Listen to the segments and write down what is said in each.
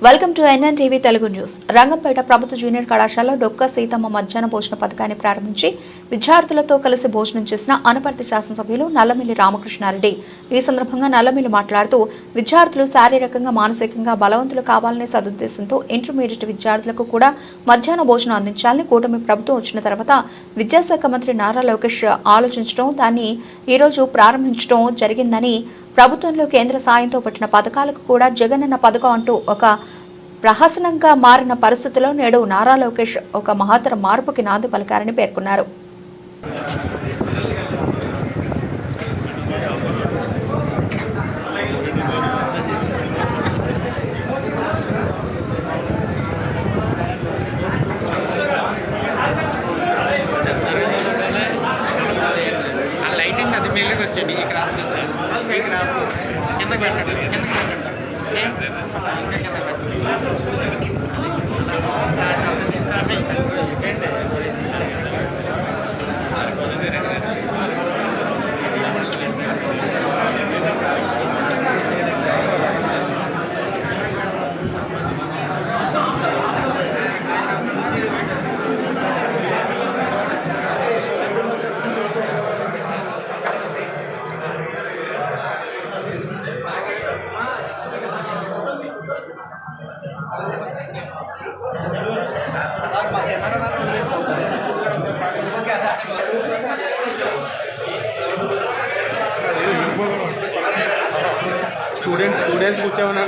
Welcome to NN TV Telugu news. Rangampeta ప్రభుత్వ junior కళాశాలలో డొక్క సీతమ్మ మధ్యాహ్న భోజన పథకాన్ని ప్రారంభించి విద్యార్థులతో కలిసి భోజనం చేసిన అనపర్తి శాసనసభ్యులు నల్లమిల్లి రామకృష్ణారెడ్డి. ఈ సందర్భంగా నల్లమిల్లి మాట్లాడుతూ విద్యార్థులు శారీరకంగా మానసికంగా బలవంతులు కావాలనే సదుద్దేశంతో ఇంటర్మీడియట్ విద్యార్థులకు కూడా మధ్యాహ్న భోజనం అందించాలని కూటమి ప్రభుత్వం వచ్చిన తర్వాత విద్యాశాఖ మంత్రి నారా లోకేష్ ఆలోచించడం, దాన్ని ఈరోజు ప్రారంభించడం జరిగిందని, ప్రభుత్వంలో కేంద్ర సాయంతో పెట్టిన పథకాలకు కూడా జగనన్న పథకం అంటూ ఒక ప్రహసనంగా మారిన పరిస్థితిలో నేడు నారా లోకేష్ ఒక మహత్తర మార్పుకి నాంది పలికారని పేర్కొన్నారు. स्टूडेंट्स पूछा होना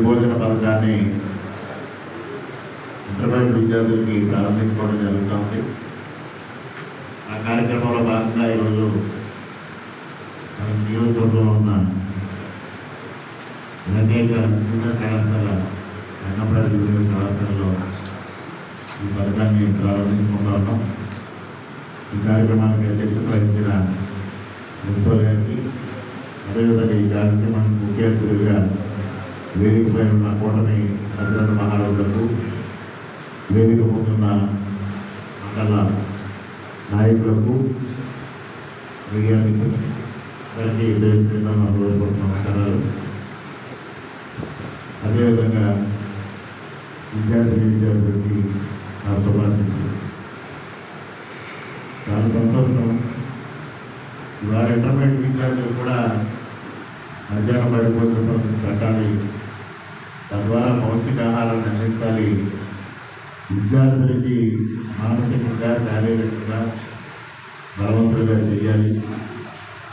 భోజన పథకాన్ని ఇంటర్మీడియట్ విద్యార్థులకి ప్రారంభించుకోవడం జరుగుతుంది. ఆ కార్యక్రమంలో భాగంగా ఈరోజు మన నియోజకవర్గంలో ఉన్న అనేక జూనియర్ కళాశాల రంగంపేట జూనియర్ కళాశాలలో ఈ పథకాన్ని ప్రారంభించుకుంటూ ఉన్నాం. ఈ కార్యక్రమానికి అధ్యక్షత వహించిన ప్రిన్సిపల్ గారికి, అదేవిధంగా ఈ కార్యక్రమానికి ముఖ్య అతిథులుగా వేదికపై ఉన్న కూటమి అధికారుల మహారాజులకు, వేదిక ముందున్న మండల నాయకులకు, మీడియానికి అందరికీ నమస్కారాలు. అదేవిధంగా విద్యార్థులకి నా శుభాశిస్సులు. చాలా సంతోషం. ఇవాళ ఇంటర్మీడియట్ విద్యార్థులు కూడా మధ్యాహ్న భోజన పథకం పెట్టాలి, తద్వారా పౌష్టికాహారాన్ని అందించాలి, విద్యార్థులకి మానసికంగా శారీరకంగా బలవంతులుగా చేయాలి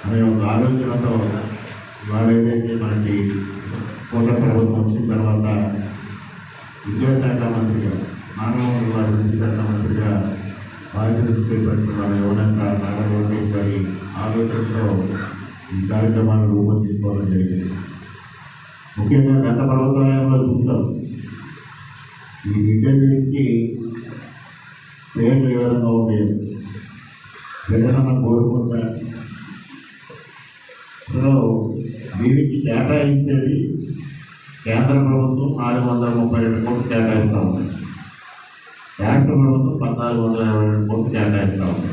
అనే ఒక ఆలోచనతో ఇవాళ ఏదైతే మనకి కూటమి ప్రభుత్వం వచ్చిన తర్వాత విద్యాశాఖ మంత్రిగా, మానవ వనరుల అభివృద్ధి శాఖ మంత్రిగా బాధ్యతలు చేపట్టిన వాళ్ళ యువనేత నారా లోకేష్ గారి ఆలోచనతో ఈ కార్యక్రమాలను రూపొందించుకోవడం తీసుకోవడం జరిగింది. ముఖ్యంగా గత ప్రభుత్వంలో చూసాం ఈ మిడ్ డే మీల్స్కి పేర్లు ఏ విధంగా ఉండేది. జగనన్న కోరుకుందా దీనికి కేటాయించేది కేంద్ర ప్రభుత్వం 432 కోట్లు కేటాయిస్తూ ఉంది, రాష్ట్ర ప్రభుత్వం 1422 కోట్లు కేటాయిస్తూ ఉంది.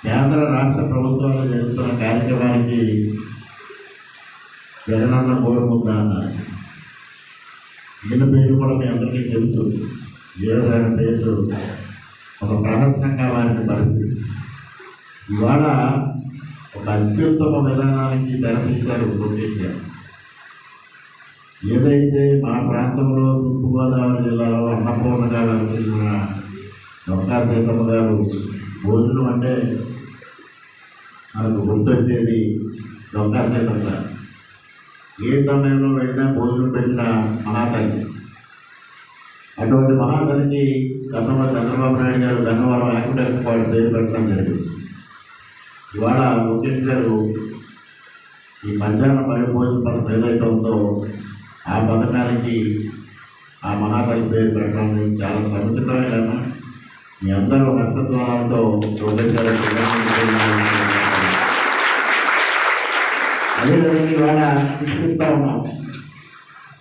కేంద్ర రాష్ట్ర ప్రభుత్వాలు జరుగుతున్న కార్యక్రమానికి జగనన్న కోరుకుందా అన్నారు. ఈయన పేరు కూడా మీ అందరికీ తెలుసు. ఏదైన పేరు ఒక ప్రహసనంగా మారిన పరిస్థితి. ఇవాళ ఒక అత్యుత్తమ విధానానికి తెరతీశారు లోకేష్ గారు. ఏదైతే మన ప్రాంతంలో తూర్పుగోదావరి జిల్లాలో అన్నపూర్ణగా వెలిసిన డొక్కా సీతమ్మ గారు భోజనం అంటే మనకు గుర్తొచ్చేది డొక్కా సీతమ్మ గారు. ఏ సమయంలో వెళ్ళినా భోజనం పెట్టిన మహాతల్లి. అటువంటి మహాతల్లికి గతంలో చంద్రబాబు నాయుడు గారు గన్నవరం యాక్టివ్ వాళ్ళు పేరు పెట్టడం జరిగింది. ఇవాళ లోకేష్ గారు ఈ మధ్యాహ్న భోజన పథకం ఏదైతే ఉందో ఆ పథకానికి ఆ మహాతల్లి పేరు పెట్టడం అనేది చాలా సముచితమైన. మీ అందరూ హస్తద్వారాలతో లోకేష్ గారు అదేవిధంగా ఇవాళ కిట్స్ ఇస్తూ ఉన్నాం.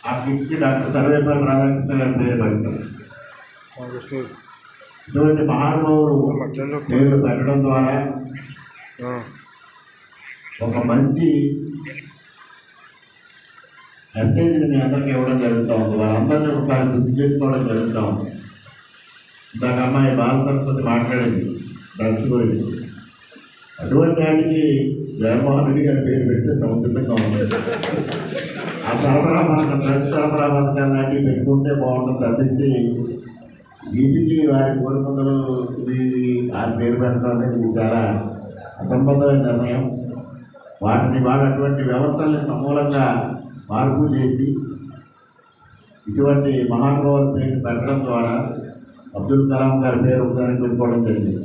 ఆ కిట్స్కి డాక్టర్ సర్వేపల్లి రాధాకృష్ణ గారి పేరు పెట్టారు. ఇటువంటి మహానుభావులు పేర్లు పెట్టడం ద్వారా ఒక మంచి మెసేజ్ని మీ అందరికీ ఇవ్వడం జరుగుతూ ఉంది. వాళ్ళందరినీ ఒకసారి గుర్తు చేసుకోవడం జరుగుతూ ఉంది. ఇందాక అమ్మాయి బాల సరస్వతి మాట్లాడింది డ్రగ్స్ గురించి. అటువంటి వాటికి జగన్మోహన్ రెడ్డి గారి పేరు పెడితే సముచితంగా ఉంటుంది. ఆ సరఫరా పథకం డ్రగ్స్ సరఫరా పథకాలు లాంటివి పెట్టుకుంటే బాగుంటుంది తప్పించి వీటికి వారి కోరికొందరు ఆ పేరు పెట్టడం అనేది చాలా అసంబద్ధమైన నిర్ణయం. వాటిని అటువంటి వ్యవస్థల్ని సమూలంగా మార్పు చేసి ఇటువంటి మహానుభావుల పేరు పెట్టడం ద్వారా అబ్దుల్ కలాం గారి పేరు ఉదాహరణ పెట్టుకోవడం జరిగింది.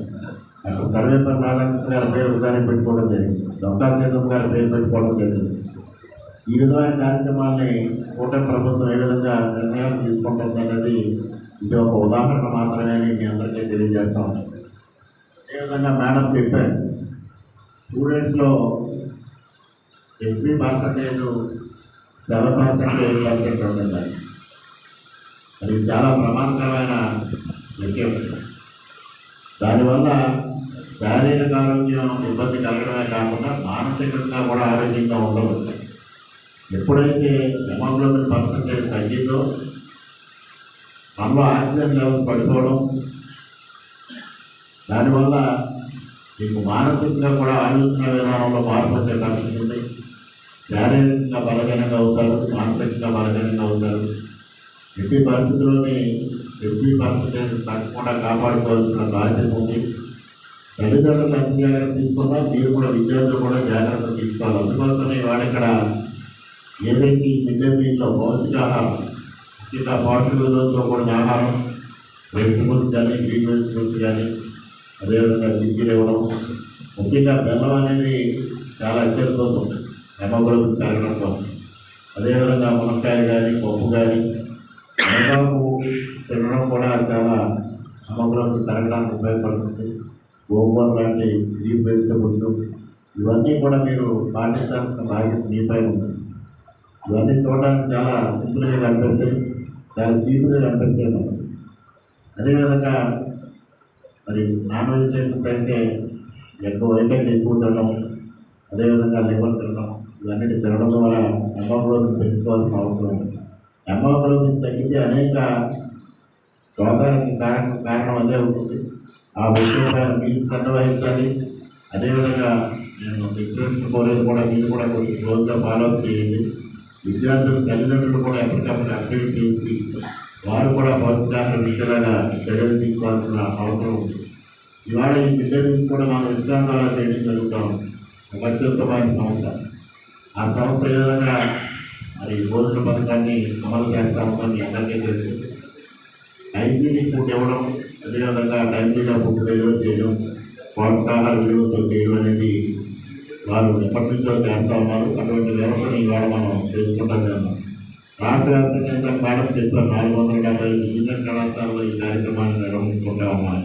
అక్కడ సర్వేపల్లి రాధాకృష్ణ గారి పేరు ఉదాహరణ పెట్టుకోవడం జరిగింది. డొక్కా సీతమ్మ గారి పేరు పెట్టుకోవడం జరిగింది. ఈ విధమైన కార్యక్రమాల్ని కూటమి ప్రభుత్వం ఏ విధంగా నిర్ణయాలు తీసుకుంటుంది అనేది ఇది ఒక ఉదాహరణ మాత్రమే అని మీ అందరికీ తెలియజేస్తాం. అదేవిధంగా మేడం చెప్పారు, స్టూడెంట్స్లో 80% 7% ఉంటుందండి. అది చాలా ప్రమాదకరమైన విషయం. దానివల్ల శారీరక ఆరోగ్యం ఇబ్బంది కలగడమే కాకుండా మానసికంగా కూడా ఆరోగ్యంగా ఉండవచ్చు. ఎప్పుడైతే హెమోగ్లోబిన్ పర్సంటేజ్ తగ్గిందో మనలో ఆక్సిజన్ లెవెల్స్ పడిపోవడం, దానివల్ల మీకు మానసికంగా కూడా ఆలోచన విధానంలో మార్పు వచ్చే పరిస్థితి ఉంది. శారీరకంగా బలహీనంగా అవుతారు, మానసికంగా బలహీనంగా అవుతారు. ఎట్టి పరిస్థితుల్లోని 80% తగ్గకుండా కాపాడుకోవాల్సిన బాధ్యత ఉంది. తల్లిదండ్రులు ఎంత జాగ్రత్త తీసుకున్నా మీరు కూడా విద్యార్థులు కూడా జాగ్రత్త తీసుకోవాలి. అందుకోసమే వాడు ఇక్కడ ఏదైతే మిడ్ డే మీల్లో పౌష్టికాహారం, ముఖ్యంగా పౌష్టిక విలువలతో కూడిన ఆహారం, వెజిటబుల్స్ కానీ గ్రీన్ వెజిటబుల్స్ కానీ, అదేవిధంగా చిక్కీలు ఇవ్వడం. ముఖ్యంగా బెల్లం అనేది చాలా అత్యధికంగా ఉంటుంది హెమోగ్లోబిన్ పెరగడం కోసం. అదేవిధంగా మునక్కాయ కానీ పప్పు కానీ మునగాకు తినడం కూడా చాలా హెమోగ్లోబిన్ పెరగడానికి ఉపయోగపడుతుంది. గోంగూర లాంటి లీఫ్ వెజిటబుల్స్ ఇవన్నీ కూడా మీరు పాటించాల్సిన బాధ్యత మీపై ఉంది. ఇవన్నీ చూడడానికి చాలా సింపుల్గా కనిపిస్తాయి, చాలా చీపుగా కనిపిస్తాయి. అదేవిధంగా మరి నాన్ వెజిటేరియన్స్ అయితే వైట్ ఎక్కువ తినడం, అదేవిధంగా లివర్ తినడం, ఇవన్నీ తినడం ద్వారా హెమోగ్లోబిన్ పెంచుకోవాల్సిన అవసరం ఉంది. హెమోగ్లోబిన్ తగ్గితే అనేక రోగాలకి కారణం అదే అవుతుంది. ఆ విషయం పైన మీరు శ్రద్ధ వహించాలి. అదేవిధంగా నేను ఎక్స్ప్రెషన్ కోరేది కూడా మీరు కూడా కొంచెం క్లోజ్గా ఫాలో అప్ చేయండి. విద్యార్థులు తల్లిదండ్రులు కూడా ఎప్పటికప్పుడు అప్డేట్ చేసి వారు కూడా పౌష్టికాహార విషయాలుగా చర్యలు తీసుకోవాల్సిన అవసరం ఉంది. ఇవాళ ఈ మిడ్ డే మీల్స్ కూడా మనం ఇస్లాం ద్వారా చేయడం జరుగుతాం. ఒక అత్యుత్తమైన సంస్థ. ఆ సంస్థ ఏ విధంగా మరి భోజన పథకాన్ని అమలు చేస్తామని మీ అందరికీ తెలుసు. ఐసీడీ ఫుడ్ ఇవ్వడం, అదేవిధంగా టైంలీగా ఫుడ్ డెలివరీ చేయడం, పౌష్టికాహార విలువతో చేయడం అనేది వారు ఎప్పటి నుంచో చేస్తూ ఉన్నారు. అటువంటి వ్యవస్థను ఇవాళ మనం చేసుకుంటాం కదా. రాష్ట్ర వ్యాప్తంగా మేడం చెప్పారు 475 ఇంజనీరింగ్ కళాశాలలో ఈ కార్యక్రమాన్ని నిర్వహించుకుంటా ఉన్నాయి.